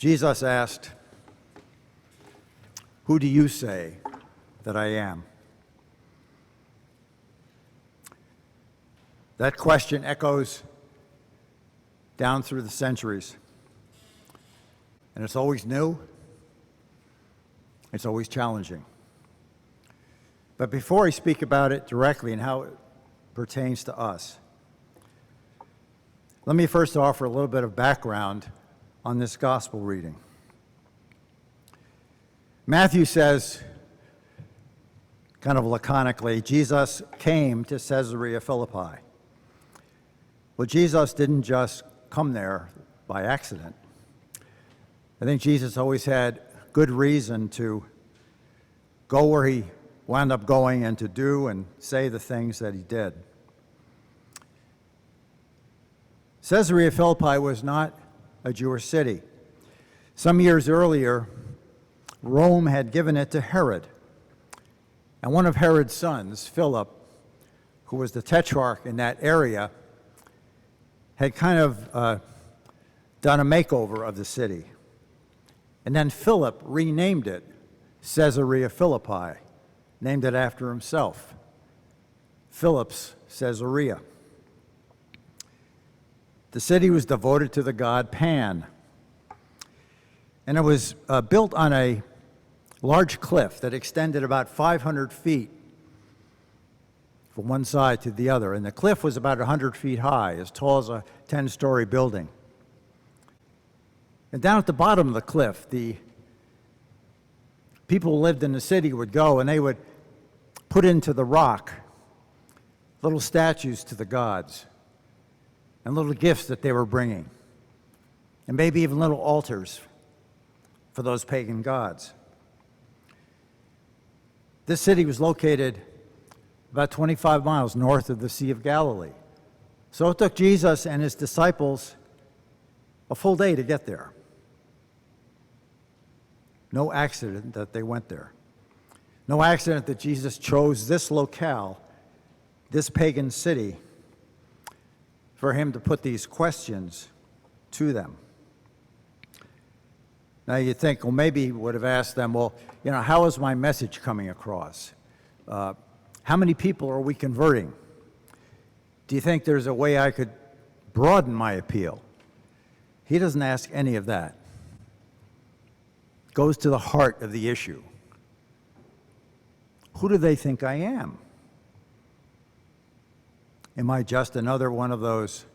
Jesus asked, "Who do you say that I am?" That question echoes down through the centuries. And it's always new. It's always challenging. But before I speak about it directly and how it pertains to us, let me first offer a little bit of background on this gospel reading. Matthew says, kind of laconically, Jesus came to Caesarea Philippi. Well, Jesus didn't just come there by accident. I think Jesus always had good reason to go where he wound up going and to do and say the things that he did. Caesarea Philippi was not a Jewish city. Some years earlier, Rome had given it to Herod. And one of Herod's sons, Philip, who was the tetrarch in that area, had kind of done a makeover of the city. And then Philip renamed it Caesarea Philippi, named it after himself, Philip's Caesarea. The city was devoted to the god Pan. And it was built on a large cliff that extended about 500 feet from one side to the other. And the cliff was about 100 feet high, as tall as a 10-story building. And down at the bottom of the cliff, the people who lived in the city would go and they would put into the rock little statues to the gods and little gifts that they were bringing, and maybe even little altars for those pagan gods. This city was located about 25 miles north of the Sea of Galilee. So it took Jesus and his disciples a full day to get there. No accident that they went there. No accident that Jesus chose this locale, this pagan city, for him to put these questions to them. Now you think, well, maybe he would have asked them, well, how is my message coming across? How many people are we converting? Do you think there's a way I could broaden my appeal? He doesn't ask any of that. Goes to the heart of the issue. Who do they think I am? Am I just another one of those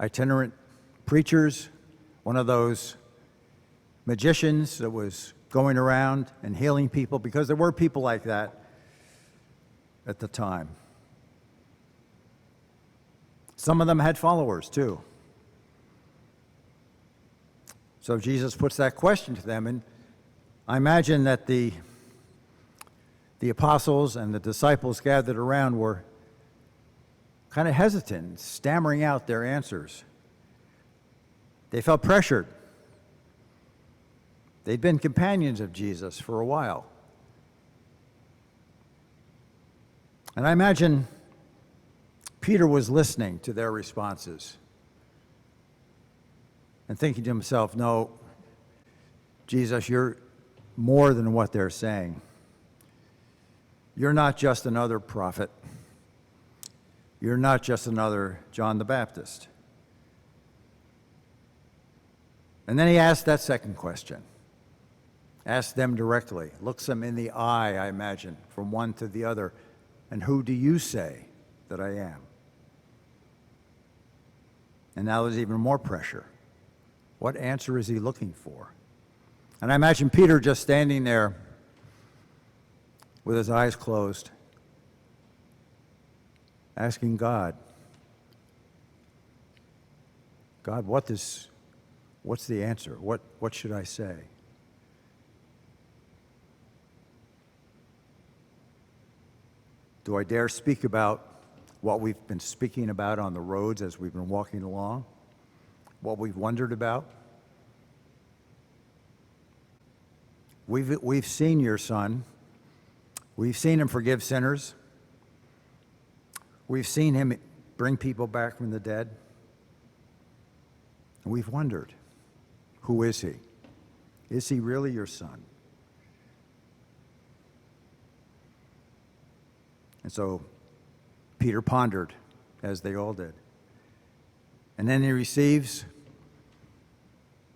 itinerant preachers, one of those magicians that was going around and healing people? Because there were people like that at the time. Some of them had followers too. So Jesus puts that question to them, and I imagine that the apostles and the disciples gathered around were kind of hesitant, stammering out their answers. They felt pressured. They'd been companions of Jesus for a while. And I imagine Peter was listening to their responses and thinking to himself, no, Jesus, you're more than what they're saying. You're not just another prophet. You're not just another John the Baptist. And then he asked that second question. Asked them directly. Looks them in the eye, I imagine, from one to the other. And who do you say that I am? And now there's even more pressure. What answer is he looking for? And I imagine Peter just standing there with his eyes closed, asking God, what's the answer? What should I say? Do I dare speak about what we've been speaking about on the roads as we've been walking along? What we've wondered about? We've seen your son. We've seen him forgive sinners. We've seen him bring people back from the dead. And we've wondered, Who is he? Is he really your son? And so Peter pondered, as they all did. And then he receives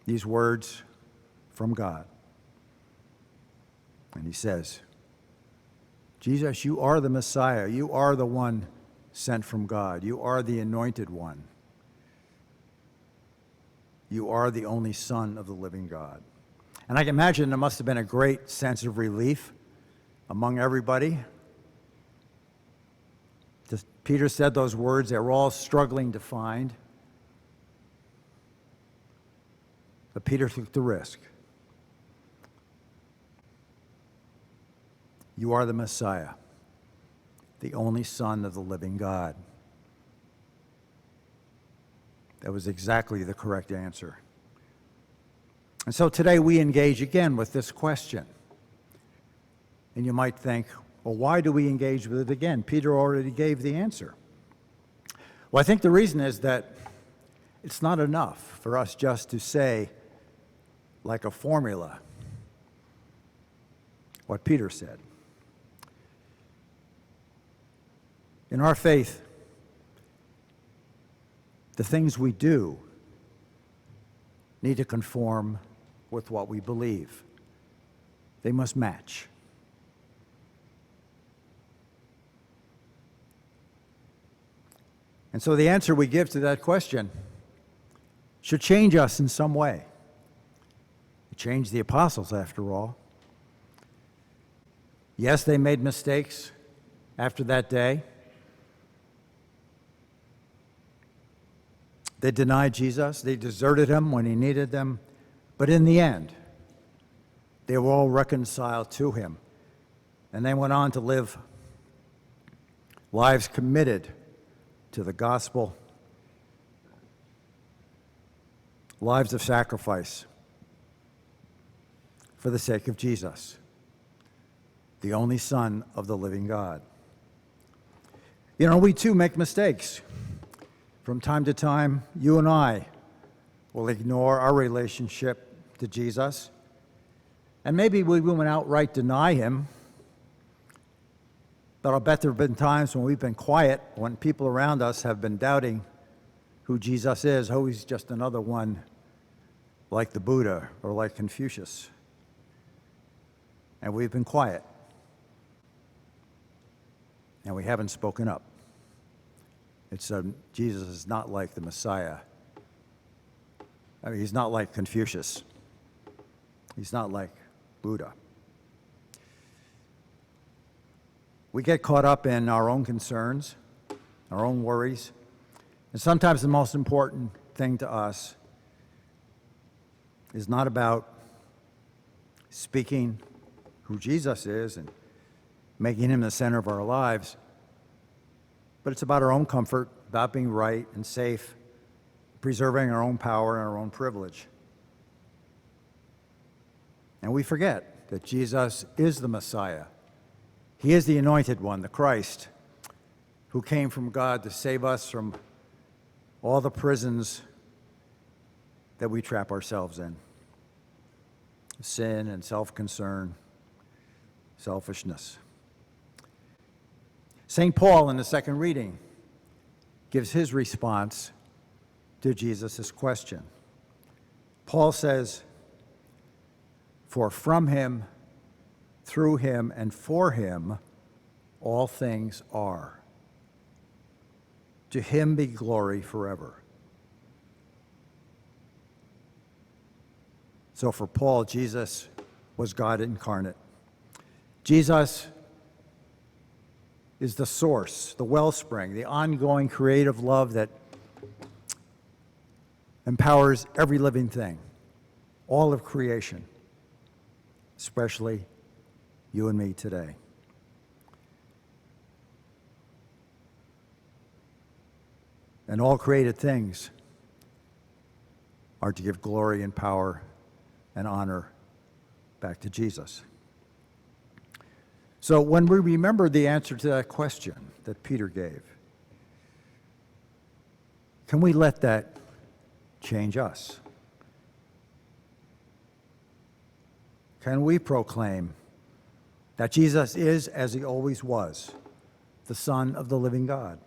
these words from God. And he says, Jesus, you are the Messiah. You are the one sent from God. You are the anointed one. You are the only Son of the living God. And I can imagine there must have been a great sense of relief among everybody. Peter said those words they were all struggling to find. But Peter took the risk. You are the Messiah, the only Son of the living God. That was exactly the correct answer. And so today we engage again with this question. And you might think, well, why do we engage with it again? Peter already gave the answer. Well, I think the reason is that it's not enough for us just to say, like a formula, what Peter said. In our faith, the things we do need to conform with what we believe. They must match. And so the answer we give to that question should change us in some way. It changed the apostles, after all. Yes, they made mistakes after that day. They denied Jesus. They deserted him when he needed them. But in the end, they were all reconciled to him. And they went on to live lives committed to the gospel, lives of sacrifice for the sake of Jesus, the only Son of the living God. You know, we too make mistakes. From time to time, you and I will ignore our relationship to Jesus, and maybe we won't outright deny him, but I'll bet there have been times when we've been quiet, when people around us have been doubting who Jesus is. Oh, he's just another one like the Buddha or like Confucius. And we've been quiet. And we haven't spoken up. It's Jesus is not like the Messiah. I mean, he's not like Confucius. He's not like Buddha. We get caught up in our own concerns, our own worries, and sometimes the most important thing to us is not about speaking who Jesus is and making him the center of our lives, but it's about our own comfort, about being right and safe, preserving our own power and our own privilege. And we forget that Jesus is the Messiah. He is the anointed one, the Christ, who came from God to save us from all the prisons that we trap ourselves in. Sin and self-concern, selfishness. St. Paul, in the second reading, gives his response to Jesus' question. Paul says, "For from him, through him, and for him, all things are. To him be glory forever." So for Paul, Jesus was God incarnate. Jesus is the source, the wellspring, the ongoing creative love that empowers every living thing, all of creation, especially you and me today. And all created things are to give glory and power and honor back to Jesus. So when we remember the answer to that question that Peter gave, can we let that change us? can we proclaim that Jesus is, as he always was, the Son of the living God?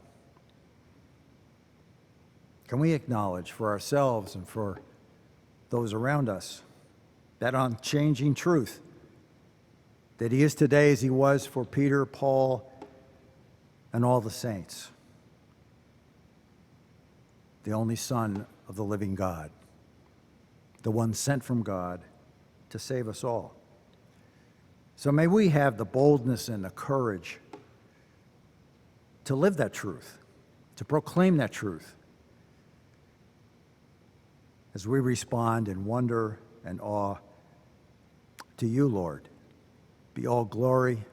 Can we acknowledge for ourselves and for those around us that unchanging truth that he is today as he was for Peter, Paul, and all the saints, the only Son of the living God, the one sent from God to save us all? So may we have the boldness and the courage to live that truth, to proclaim that truth, as we respond in wonder and awe to you, Lord. Be all glory,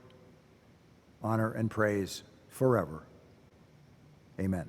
honor, and praise forever. Amen.